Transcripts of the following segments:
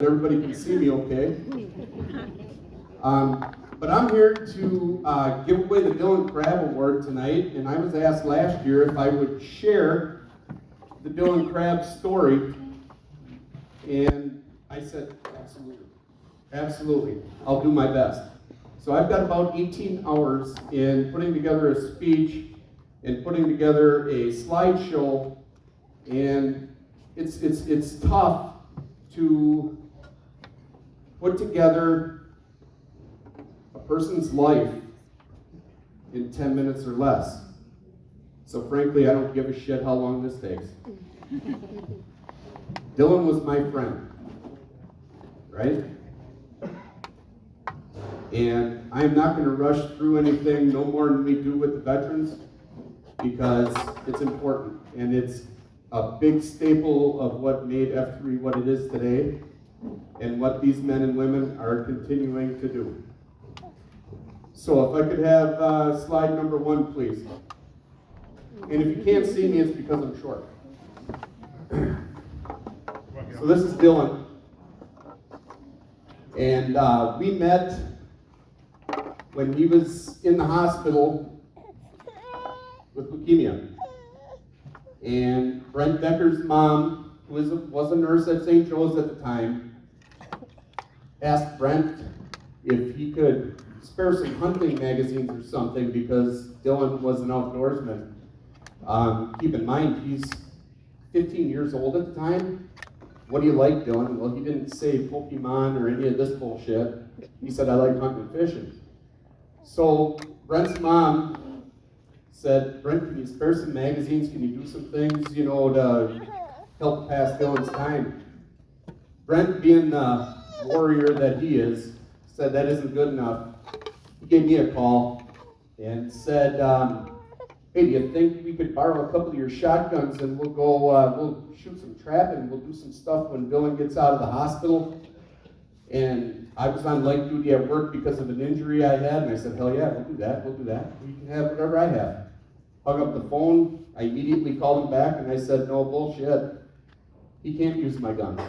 Everybody can see me okay. But I'm here to give away the Crabb Award tonight, and I was asked last year if I would share the Crabb story, and I said, absolutely, I'll do my best. So I've got about 18 hours in putting together a speech and putting together a slideshow, and it's tough to put together a person's life in 10 minutes or less. So frankly, I don't give a shit how long this takes. Dylan was my friend, right? And I'm not going to rush through anything no more than we do with the veterans, because it's important, and it's a big staple of what made F3 what it is today, and what these men and women are continuing to do. So if I could have slide number 1, please. And if you can't see me, it's because I'm short. So this is Dylan. And we met when he was in the hospital with leukemia. And Brent Decker's mom, who was a nurse at St. Joe's at the time, asked Brent if he could spare some hunting magazines or something, because Dylan was an outdoorsman. Keep in mind, he's 15 years old at the time. What do you like, Dylan? Well, he didn't say Pokemon or any of this bullshit. He said, I like hunting and fishing. So Brent's mom said, Brent, can you spare some magazines? Can you do some things, to help pass Dylan's time? Brent, being the warrior that he is, said that isn't good enough. He gave me a call and said, hey, do you think we could borrow a couple of your shotguns and we'll go, we'll shoot some trapping, we'll do some stuff when Dylan gets out of the hospital? And I was on light duty at work because of an injury I had, and I said, hell yeah, we'll do that. You can have whatever I have. Hung up the phone, I immediately called him back, and I said, no bullshit, he can't use my gun.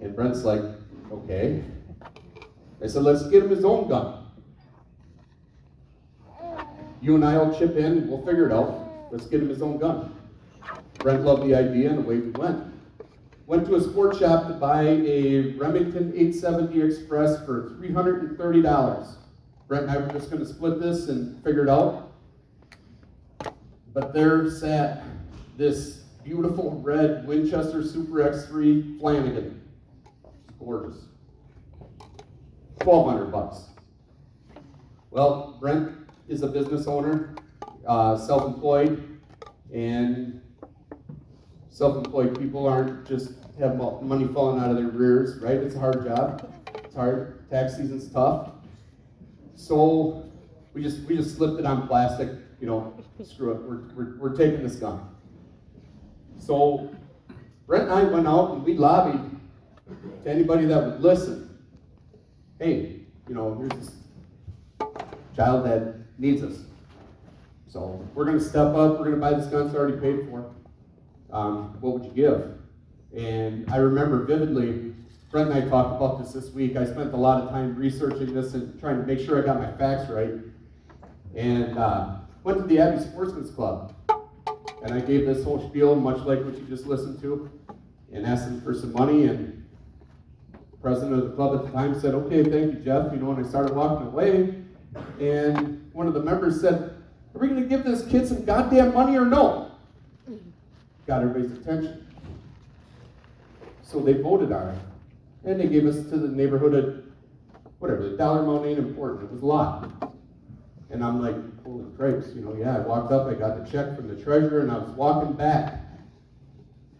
And Brent's like, okay. I said, let's get him his own gun. You and I will chip in, we'll figure it out. Let's get him his own gun. Brent loved the idea, and away we went. Went to a sports shop to buy a Remington 870 Express for $330. Brent and I were just going to split this and figure it out. But there sat this beautiful red Winchester Super X3 Flanagan. Gorgeous. $1,200. Well, Brent is a business owner, self-employed, and self-employed people aren't just have money falling out of their rears, right? It's a hard job. It's hard. Tax season's tough. So we just slipped it on plastic. Screw it. We're taking this gun. So Brent and I went out and we lobbied to anybody that would listen. Hey, here's this child that needs us. So we're going to step up. We're going to buy this gun. It's already paid for. What would you give? And I remember vividly, Brent and I talked about this week. I spent a lot of time researching this and trying to make sure I got my facts right. And went to the Abbey Sportsman's Club. And I gave this whole spiel, much like what you just listened to, and asked them for some money. And the president of the club at the time said, okay, thank you, Jeff. And I started walking away. And one of the members said, are we going to give this kid some goddamn money or no? Got everybody's attention. So they voted on it. And they gave us to the neighborhood at, whatever, the dollar amount ain't important. It was a lot. And I'm like, holy cripes, I walked up, I got the check from the treasurer, and I was walking back.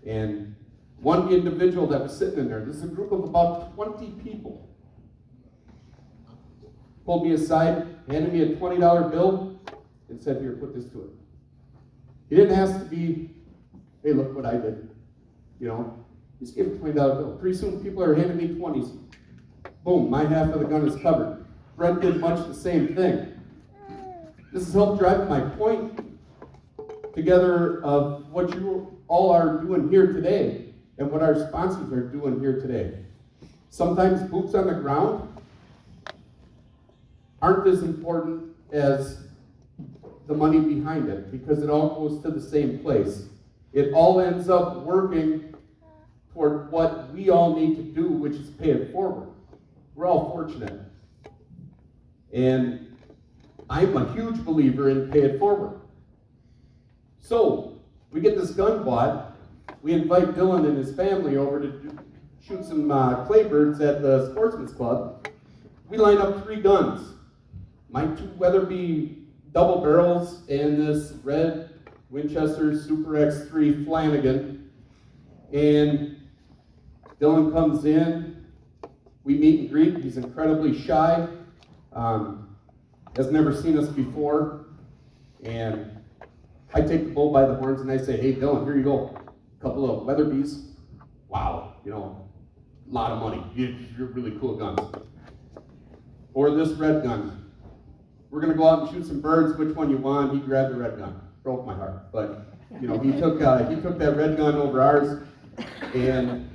And one individual that was sitting in there, this is a group of about 20 people, pulled me aside, handed me a $20 bill, and said, here, put this to it. He didn't ask to be, hey, look what I did. Just gave a $20 bill. Pretty soon people are handing me 20s. Boom, my half of the gun is covered. Brent did much the same thing. This has helped drive my point together of what you all are doing here today and what our sponsors are doing here today. sometimes boots on the ground aren't as important as the money behind it, because it all goes to the same place. It all ends up working toward what we all need to do, which is pay it forward. We're all fortunate. And I'm a huge believer in pay it forward. So, we get this gun bought. We invite Dylan and his family over to shoot some clay birds at the Sportsman's Club. We line up 3 guns. My 2 Weatherby double barrels and this red Winchester Super X3 Flanagan. And Dylan comes in. We meet and greet. He's incredibly shy. Has never seen us before. And I take the bull by the horns and I say, hey, Dylan, here you go. A couple of Weatherbys. Wow, a lot of money. You're really cool guns. Or this red gun. We're going to go out and shoot some birds. Which one you want? He grabbed the red gun. Broke my heart. But, he took that red gun over ours. And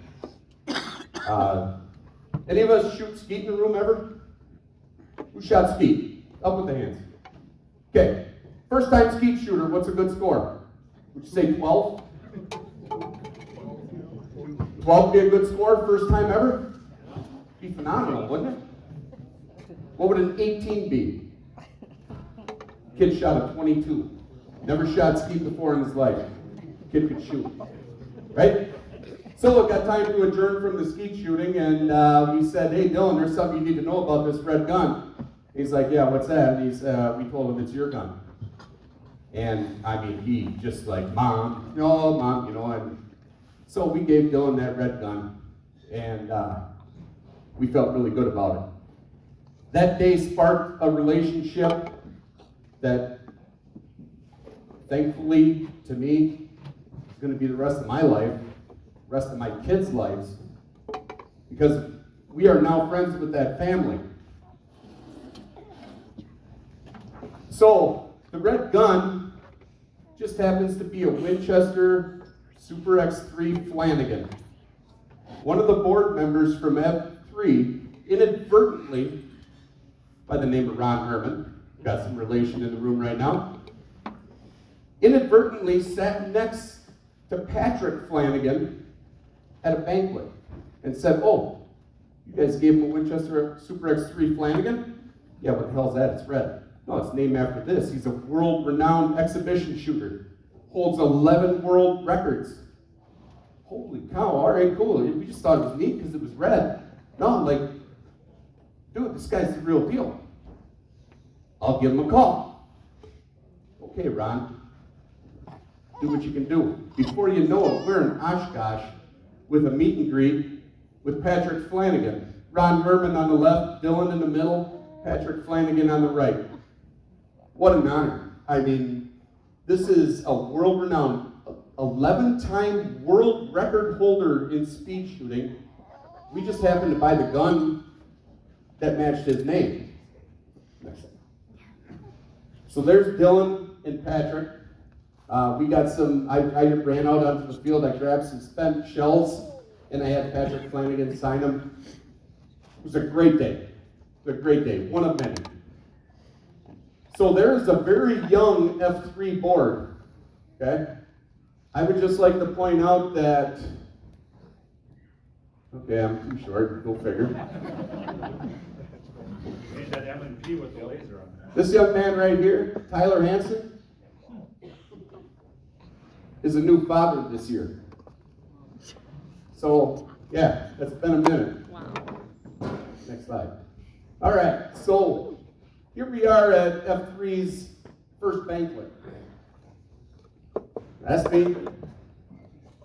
any of us shoot skeet in the room ever? Who shot skeet? Up with the hands. Okay. First time skeet shooter, what's a good score? Would you say 12? 12 would be a good score, first time ever? Be phenomenal, wouldn't it? What would an 18 be? Kid shot a 22. Never shot skeet before in his life. Kid could shoot. Right? So it got time to adjourn from the skeet shooting, and we said, hey, Dylan, there's something you need to know about this red gun. He's like, yeah, what's that? And we told him it's your gun. And he just like, Mom, and so we gave Dylan that red gun, and we felt really good about it. That day sparked a relationship that, thankfully, to me, is going to be the rest of my life, the rest of my kids' lives, because we are now friends with that family. So, the red gun just happens to be a Winchester Super X3 Flanagan. One of the board members from F3 inadvertently, by the name of Ron Herman, got some relation in the room right now, inadvertently sat next to Patrick Flanagan at a banquet and said, oh, you guys gave him a Winchester Super X3 Flanagan? Yeah, what the hell's that? It's red. No, it's named after this. He's a world-renowned exhibition shooter. Holds 11 world records. Holy cow, all right, cool. We just thought it was neat because it was red. No, dude, this guy's the real deal. I'll give him a call. Okay, Ron, do what you can do. Before you know it, we're in Oshkosh with a meet and greet with Patrick Flanagan. Ron Herman on the left, Dylan in the middle, Patrick Flanagan on the right. What an honor. This is a world-renowned 11-time world record holder in speed shooting. We just happened to buy the gun that matched his name. So there's Dylan and Patrick. We got I ran out onto the field, I grabbed some spent shells, and I had Patrick Flanagan sign them. It was a great day. One of many. So there's a very young F3 board, okay? I would just like to point out that, okay, I'm too short, go figure. That M&P with the laser on that. This young man right here, Tyler Hansen, is a new father this year. So, yeah, that's been a minute. Wow. Next slide. All right, so here we are at F3's first banquet. That's me,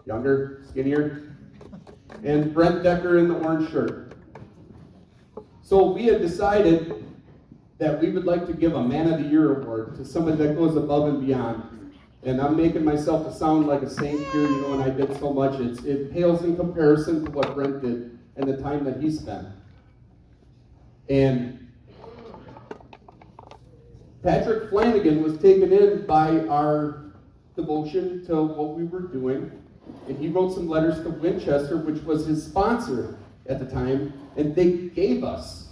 younger, skinnier, and Brent Decker in the orange shirt. So we had decided that we would like to give a Man of the Year award to somebody that goes above and beyond. And I'm making myself to sound like a saint here, and I did so much. It pales in comparison to what Brent did and the time that he spent. And Patrick Flanagan was taken in by our devotion to what we were doing, and he wrote some letters to Winchester, which was his sponsor at the time, and they gave us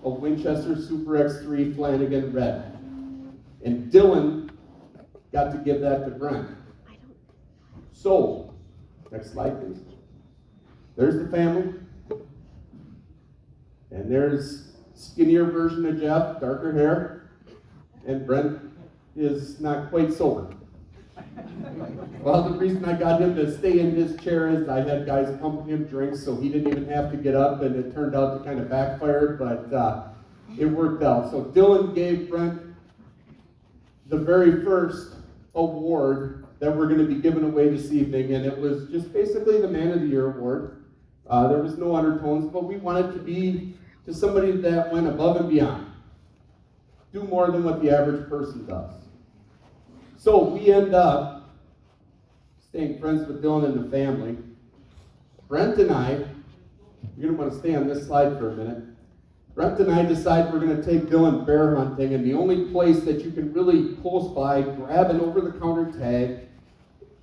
a Winchester Super X3 Flanagan Red. And Dylan got to give that to Brent. So, next slide, please. There's the family. And there's skinnier version of Jeff, darker hair. And Brent is not quite sober. Well, the reason I got him to stay in his chair is I had guys pumping him drinks, so he didn't even have to get up, and it turned out to kind of backfire, but it worked out. So Dylan gave Brent the very first award that we're going to be giving away this evening, and it was just basically the Man of the Year award. There was no undertones, but we wanted to be to somebody that went above and beyond. Do more than what the average person does. So we end up staying friends with Dylan and the family. Brent and I, you're going to want to stay on this slide for a minute. Brent and I decide we're going to take Dylan bear hunting, and the only place that you can really close by, grab an over-the-counter tag,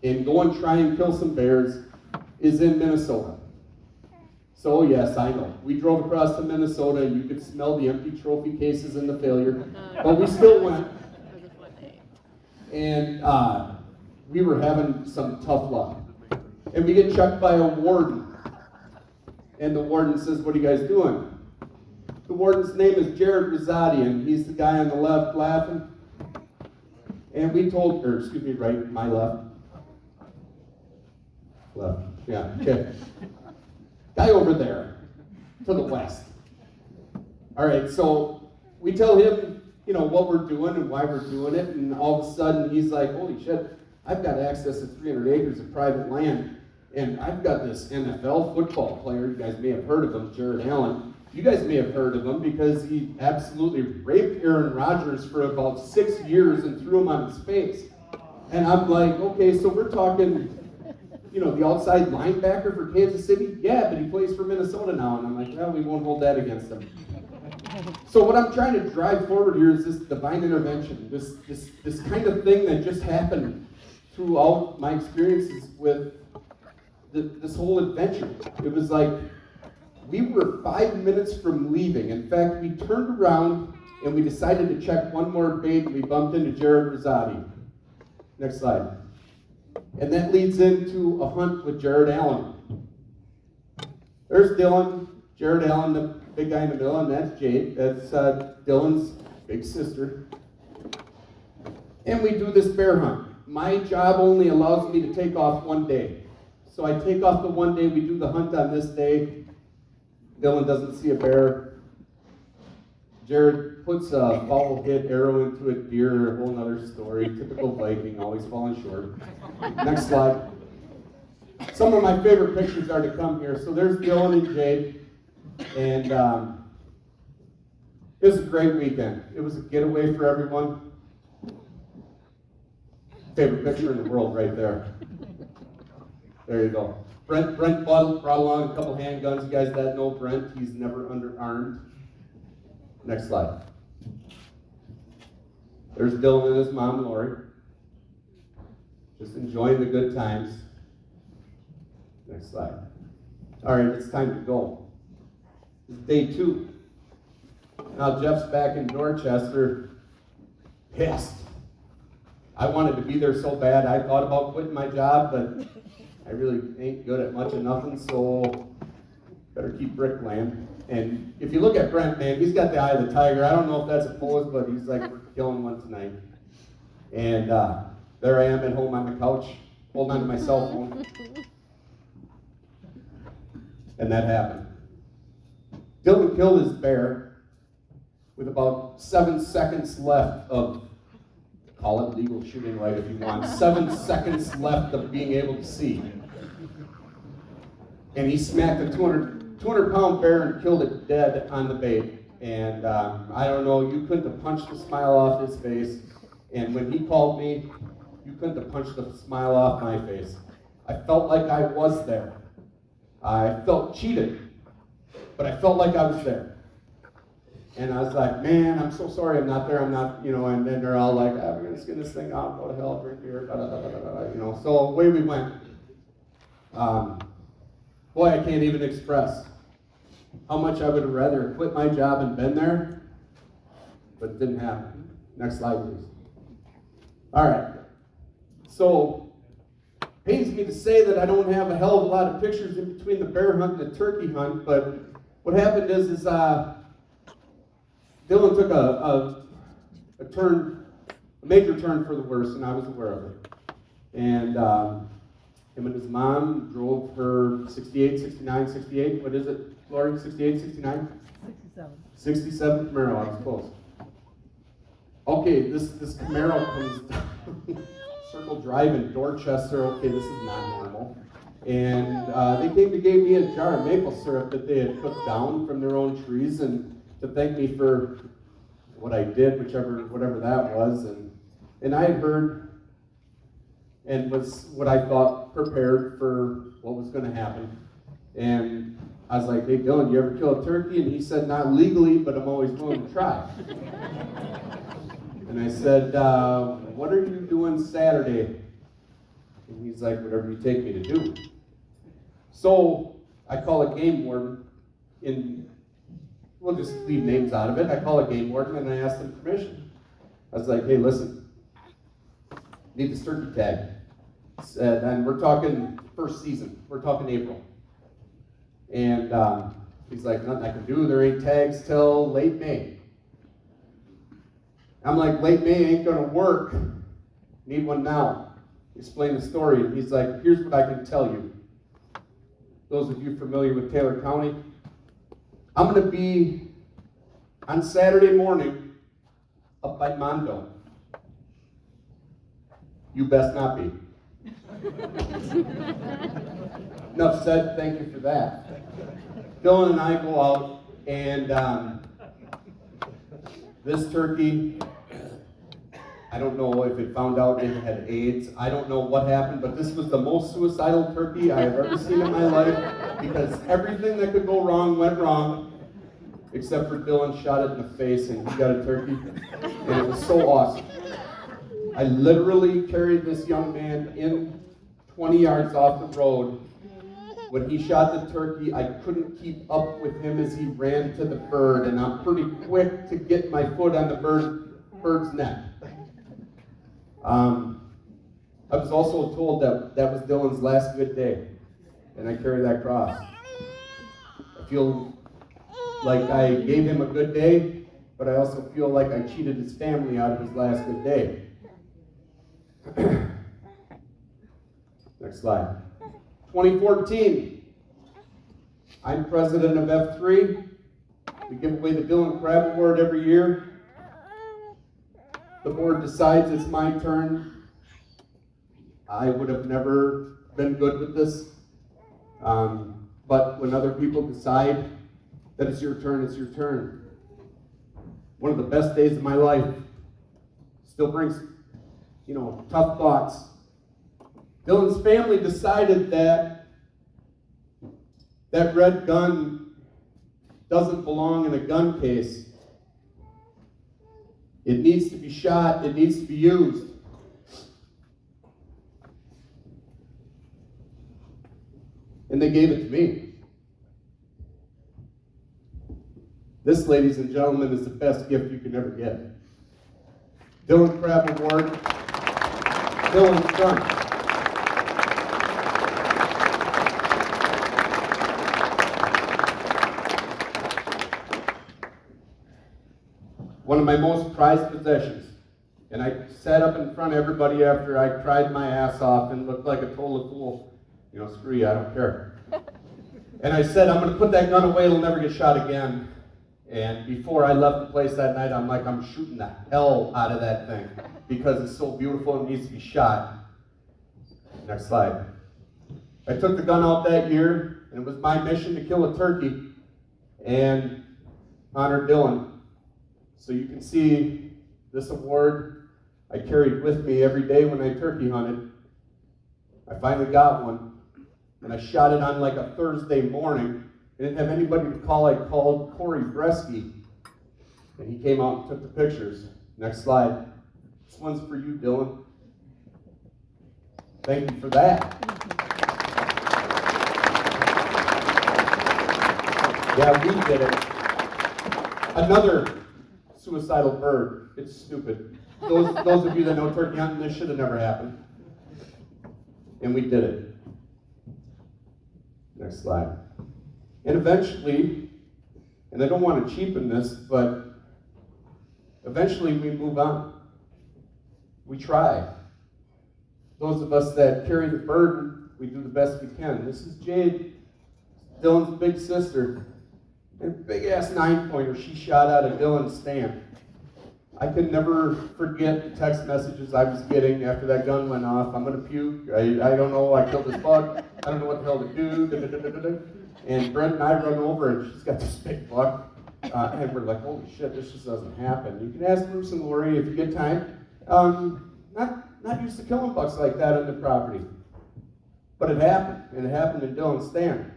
and go and try and kill some bears is in Minnesota. So yes, I know. We drove across to Minnesota, and you could smell the empty trophy cases and the failure, but we still went. And we were having some tough luck. And we get checked by a warden. And the warden says, "What are you guys doing?" The warden's name is Jared Rosati, and he's the guy on the left laughing. And we told, or excuse me, right, my left. Left, yeah, okay. Guy over there, to the west. All right, so we tell him, you know, what we're doing and why we're doing it, and all of a sudden he's like, "Holy shit, I've got access to 300 acres of private land, and I've got this NFL football player, you guys may have heard of him, Jared Allen. You guys may have heard of him because he absolutely raped Aaron Rodgers for about 6 years and threw him on his face." And I'm like, okay, so we're talking, you know, the outside linebacker for Kansas City? Yeah, but he plays for Minnesota now. And I'm like, well, we won't hold that against him. So what I'm trying to drive forward here is this divine intervention, this kind of thing that just happened throughout my experiences with this whole adventure. It was like, we were 5 minutes from leaving. In fact, we turned around and we decided to check one more bait, and we bumped into Jared Rosati. Next slide. And that leads into a hunt with Jared Allen. There's Dylan, Jared Allen, the big guy in the middle, and that's Jade. That's Dylan's big sister. And we do this bear hunt. My job only allows me to take off one day. So I take off the one day, we do the hunt on this day. Dylan doesn't see a bear. Jared puts a foul hit arrow into a deer, a whole nother story. Typical Viking, always falling short. Next slide. Some of my favorite pictures are to come here. So there's Dylan and Jade. And it was a great weekend. It was a getaway for everyone. Favorite picture in the world right there. There you go. Brent brought along a couple handguns. You guys that know Brent, he's never underarmed. Next slide. There's Dylan and his mom, Lori. Just enjoying the good times. Next slide. All right, it's time to go. It's day 2. Now Jeff's back in Dorchester, pissed. I wanted to be there so bad, I thought about quitting my job, but I really ain't good at much of nothing, so better keep bricklaying. And if you look at Brent, man, he's got the eye of the tiger. I don't know if that's a pose, but he's like, we're killing one tonight. And there I am at home on the couch, holding on to my cell phone. And that happened. Dylan killed his bear with about 7 seconds left of, call it legal shooting right if you want, 7 seconds left of being able to see. And he smacked a 200-pound bear and killed it dead on the bait. And I don't know, you couldn't have punched the smile off his face. And when he called me, you couldn't have punched the smile off my face. I felt like I was there. I felt cheated, but I felt like I was there. And I was like, man, I'm so sorry I'm not there. I'm not, you know, and then they're all like, we're going to skin this thing out, go to hell, drink beer, you know. So away we went. Boy, I can't even express how much I would have rather quit my job and been there, but it didn't happen. Next slide, please. All right. So, it pains me to say that I don't have a hell of a lot of pictures in between the bear hunt and the turkey hunt, but what happened is Dylan took a major turn for the worse, and I was aware of it. And him and his mom drove her 68, 69, 68, what is it, Lori, 68, 69? 67 Camaro, I was close. Okay, this Camaro comes down Circle Drive in Dorchester. Okay, this is not normal. And they came to give me a jar of maple syrup that they had cooked down from their own trees, and to thank me for what I did, whatever that was. And I had heard and was what I thought prepared for what was going to happen. And I was like, hey, Dylan, you ever kill a turkey? And he said, not legally, but I'm always willing to try. And I said, what are you doing Saturday? And he's like, whatever you take me to do. So I call a game warden we'll just leave names out of it. I call a game warden and I ask them permission. I was like, hey, listen, need this turkey tag. And we're talking first season. We're talking April. And he's like, nothing I can do. There ain't tags till late May. I'm like, late May ain't going to work. Need one now. Explain the story. And he's like, here's what I can tell you. Those of you familiar with Taylor County, I'm going to be on Saturday morning up by Mondo. You best not be. Enough said, thank you for that. Dylan and I go out, and this turkey, I don't know if it found out it had AIDS. I don't know what happened, but this was the most suicidal turkey I have ever seen in my life, because everything that could go wrong went wrong, except for Dylan shot it in the face and he got a turkey, and it was so awesome. I literally carried this young man in 20 yards off the road. When he shot the turkey, I couldn't keep up with him as he ran to the bird, and I'm pretty quick to get my foot on the bird's neck. I was also told that was Dylan's last good day, and I carry that cross. I feel like I gave him a good day, but I also feel like I cheated his family out of his last good day. Next slide. 2014. I'm president of F3. We give away the Dylan Crabb Award every year. The board decides it's my turn. I would have never been good with this. But when other people decide that it's your turn, it's your turn. One of the best days of my life. Still brings, tough thoughts. Dylan's family decided that red gun doesn't belong in a gun case. It needs to be shot. It needs to be used. And they gave it to me. This, ladies and gentlemen, is the best gift you can ever get. Dylan Crabb Award. Dylan's son. One of my most prized possessions. And I sat up in front of everybody after I cried my ass off and looked like a total fool. Screw you, I don't care. And I said, I'm going to put that gun away, it'll never get shot again. And before I left the place that night, I'm like, I'm shooting the hell out of that thing because it's so beautiful and needs to be shot. Next slide. I took the gun out that year, and it was my mission to kill a turkey and honor Dylan. So you can see this award I carried with me every day when I turkey hunted. I finally got one, and I shot it on like a Thursday morning. I didn't have anybody to call. I called Corey Bresky, and he came out and took the pictures. Next slide. This one's for you, Dylan. Thank you for that. Yeah, we did it. Another suicidal bird. It's stupid. Those of you that know turkey hunting, this should have never happened. And we did it. Next slide. And eventually, and I don't want to cheapen this, but eventually we move on. We try. Those of us that carry the burden, we do the best we can. This is Jade, Dylan's big sister. And big ass 9-pointer she shot out of Dylan's stand. I can never forget the text messages I was getting after that gun went off. I'm gonna puke. I don't know. I killed this buck. I don't know what the hell to do. Da, da, da, da, da. And Brent and I run over, and she's got this big buck. And we're like, holy shit, this just doesn't happen. You can ask Bruce and Lori if you get time. Not used to killing bucks like that on the property. But it happened, and it happened in Dylan's stand.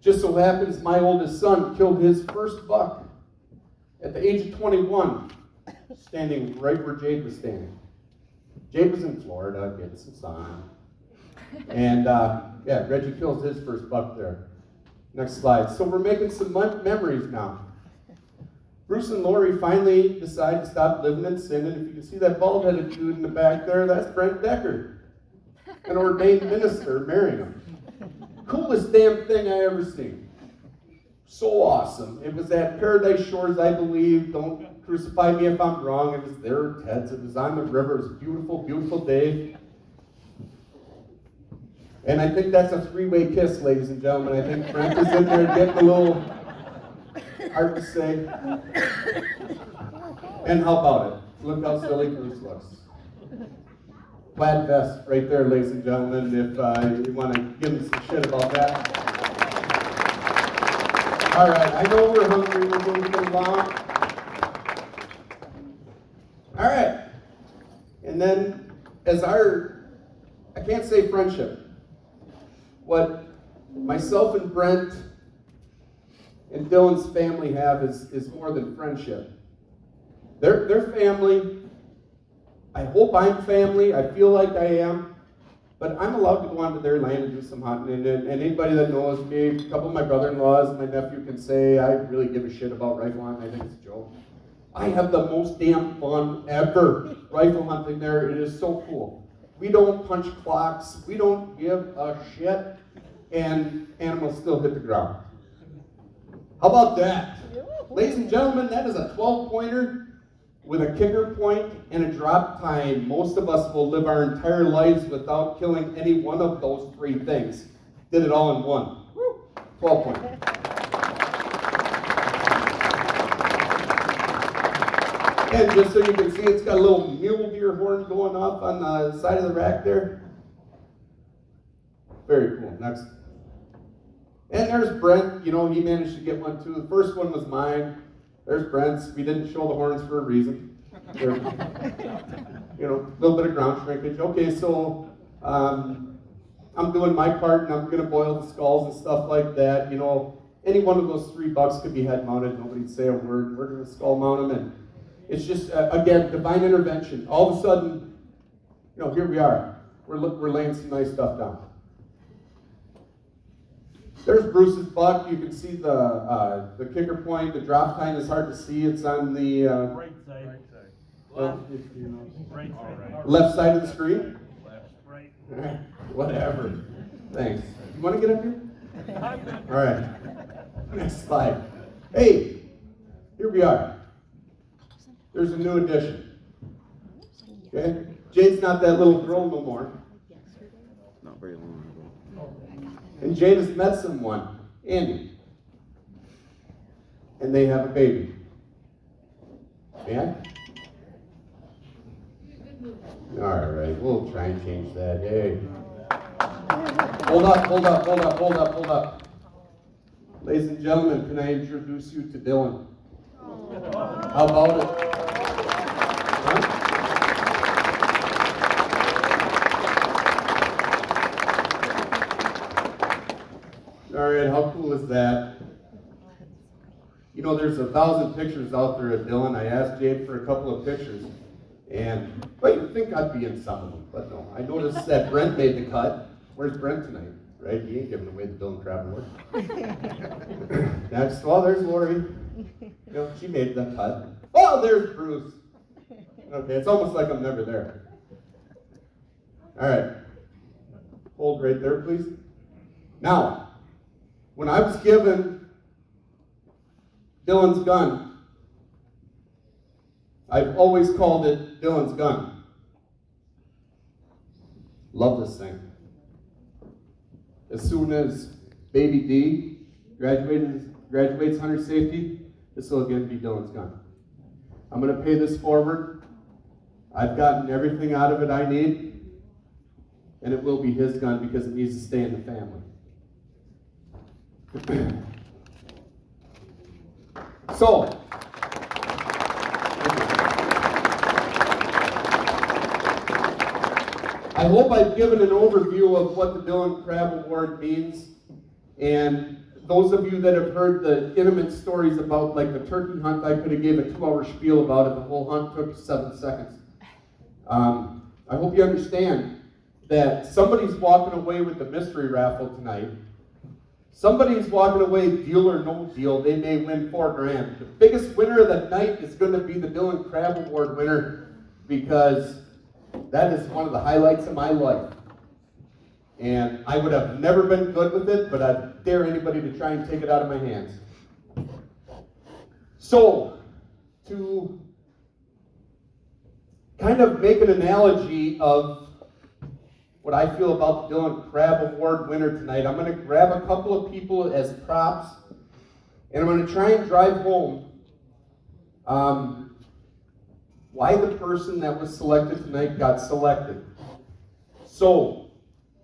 Just so happens my oldest son killed his first buck at the age of 21, standing right where Jade was standing. Jade was in Florida getting some sun. And yeah, Reggie kills his first buck there. Next slide. So we're making some memories now. Bruce and Lori finally decide to stop living in sin, and if you can see that bald-headed dude in the back there, that's Brent Decker, an ordained minister marrying him. Coolest damn thing I ever seen. So awesome. It was at Paradise Shores, I believe. Don't crucify me if I'm wrong. It was there at Ted's. It was on the river. It was a beautiful, beautiful day. And I think that's a three-way kiss, ladies and gentlemen. I think Brent is in there getting a little hard to say. And how about it? Look how silly Bruce looks. Plaid vest right there, ladies and gentlemen, if you want to give him some shit about that. All right, I know we're hungry, we're moving along. All right, and then as I can't say friendship, what myself and Brent and Dylan's family have is more than friendship. They're family. I hope I'm family. I feel like I am. But I'm allowed to go onto their land and do some hunting. And anybody that knows me, a couple of my brother-in-laws and my nephew can say, I really give a shit about rifle hunting. I think it's a joke. I have the most damn fun ever rifle hunting there. It is so cool. We don't punch clocks. We don't give a shit. And animals still hit the ground. How about that? Ladies and gentlemen, that is a 12-pointer with a kicker point and a drop time. Most of us will live our entire lives without killing any one of those three things. Did it all in one. 12-pointer. And just so you can see, it's got a little mule deer horn going off on the side of the rack there. Very cool. Next. And there's Brent. You know, he managed to get one too. The first one was mine. There's Brent's. We didn't show the horns for a reason. They're, you know, a little bit of ground shrinkage. Okay, so I'm doing my part, and I'm going to boil the skulls and stuff like that. You know, any one of those 3 bucks could be head mounted. Nobody'd say a word. We're going to skull mount them, and it's just again divine intervention. All of a sudden, you know, here we are. We're laying some nice stuff down. There's Bruce's buck. You can see the kicker point. The drop time is hard to see. It's on the Right side. well, if you know, Right side. left side of the screen. Left. Right. Whatever. Thanks. You want to get up here? All right. Next slide. Hey, here we are. There's a new addition. Okay. Jade's not that little girl no more. Not very long ago. And Jade has met someone, Andy. And they have a baby. Yeah? All right, we'll try and change that. Yay. Hold up. Ladies and gentlemen, can I introduce you to Dylan? How about it? Huh? All right, how cool is that? You know, there's 1,000 pictures out there of Dylan. I asked Jade for a couple of pictures, and well, you'd think I'd be in some of them, but no. I noticed that Brent made the cut. Where's Brent tonight? right? He ain't giving away the Dylan Crabb Award. Next, well, there's Lori. You know, she made the cut. Oh, there's Bruce. Okay, it's almost like I'm never there. All right. Hold right there, please. Now, when I was given Dylan's gun, I've always called it Dylan's gun. Love this thing. As soon as baby D graduates hunter safety, this will again be Dylan's gun. I'm going to pay this forward. I've gotten everything out of it I need, and it will be his gun because it needs to stay in the family. So, I hope I've given an overview of what the Dylan Crabb Award means, and those of you that have heard the intimate stories about like the turkey hunt, I could have gave a 2-hour spiel about it. The whole hunt took 7 seconds. I hope you understand that somebody's walking away with the mystery raffle tonight. Somebody's walking away deal or no deal. They may win $4,000. The biggest winner of the night is going to be the Dylan Crabb Award winner because that is one of the highlights of my life. And I would have never been good with it, but I dare anybody to try and take it out of my hands. So, to kind of make an analogy of what I feel about the Dylan Crabb Award winner tonight, I'm going to grab a couple of people as props, and I'm going to try and drive home why the person that was selected tonight got selected. So,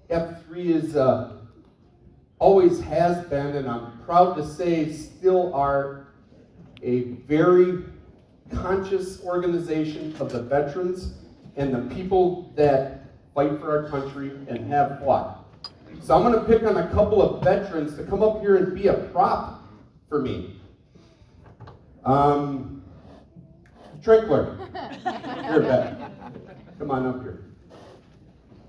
F3 is always has been, and I'm proud to say still are, a very conscious organization of the veterans and the people that fight for our country and have fought. So I'm going to pick on a couple of veterans to come up here and be a prop for me. Trinkler, you're back. Come on up here.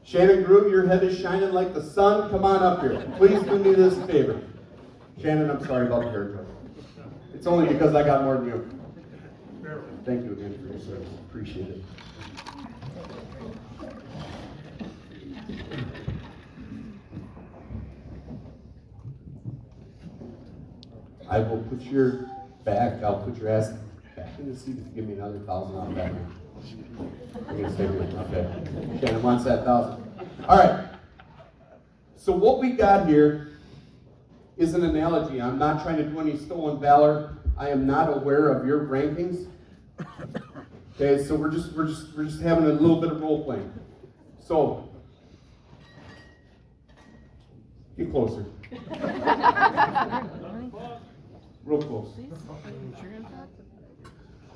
Shannon Groot, your head is shining like the sun. Come on up here. Please do me this favor. Shannon, I'm sorry about the hair joke. It's only because I got more than you. Thank you again for your service. Appreciate it. I will put your back, I'll put your ass back in the seat if you give me another 1,000 on that. I'm gonna stay here. Okay. Shannon wants that 1,000. All right. So what we got here is an analogy. I'm not trying to do any stolen valor. I am not aware of your rankings. Okay, so we're just having a little bit of role playing. So get closer. Real close.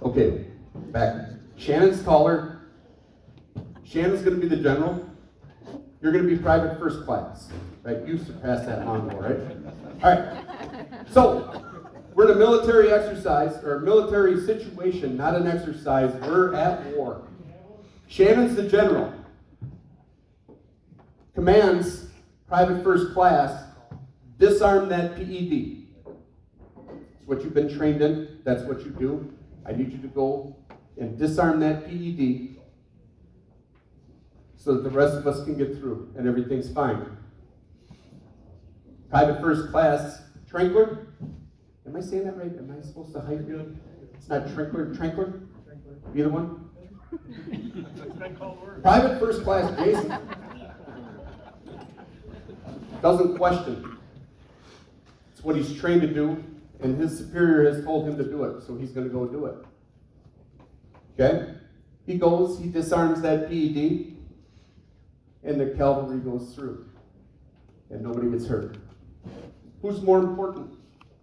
Okay, back. Shannon's taller. Shannon's going to be the general. You're going to be private first class. Right? You surpassed that long ago, right? All right. So, we're in a military exercise, or a military situation, not an exercise. We're at war. Shannon's the general. Commands private first class, disarm that PED. It's what you've been trained in. That's what you do. I need you to go and disarm that PED so that the rest of us can get through and everything's fine. Private first class, Trankler. Am I saying that right? Am I supposed to hype you? It's not Trankler? Either one? Private first class, Jason. Doesn't question. It's what he's trained to do, and his superior has told him to do it, so he's going to go do it. Okay? He goes, he disarms that PED, and the cavalry goes through, and nobody gets hurt. Who's more important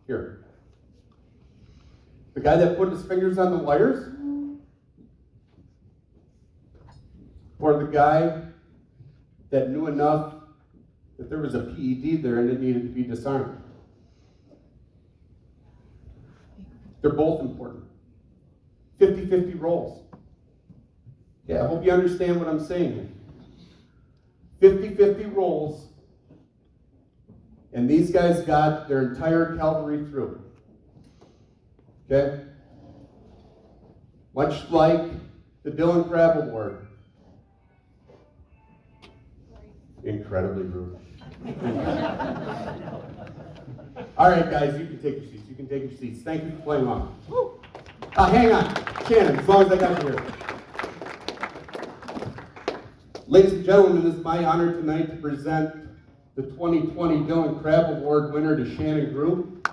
here? The guy that put his fingers on the wires? Or the guy that knew enough that there was a PED there and it needed to be disarmed? They're both important. 50-50 roles. Yeah, I hope you understand what I'm saying here. 50-50 roles And these guys got their entire cavalry through. Okay? Much like the Dylan Crabb Award. Incredibly rude. All right, guys, you can take your seats. You can take your seats. Thank you for playing along. Hang on, Shannon, as long as I got you here. Ladies and gentlemen, it is my honor tonight to present the 2020 Dylan Crabb Award winner to Shannon Group.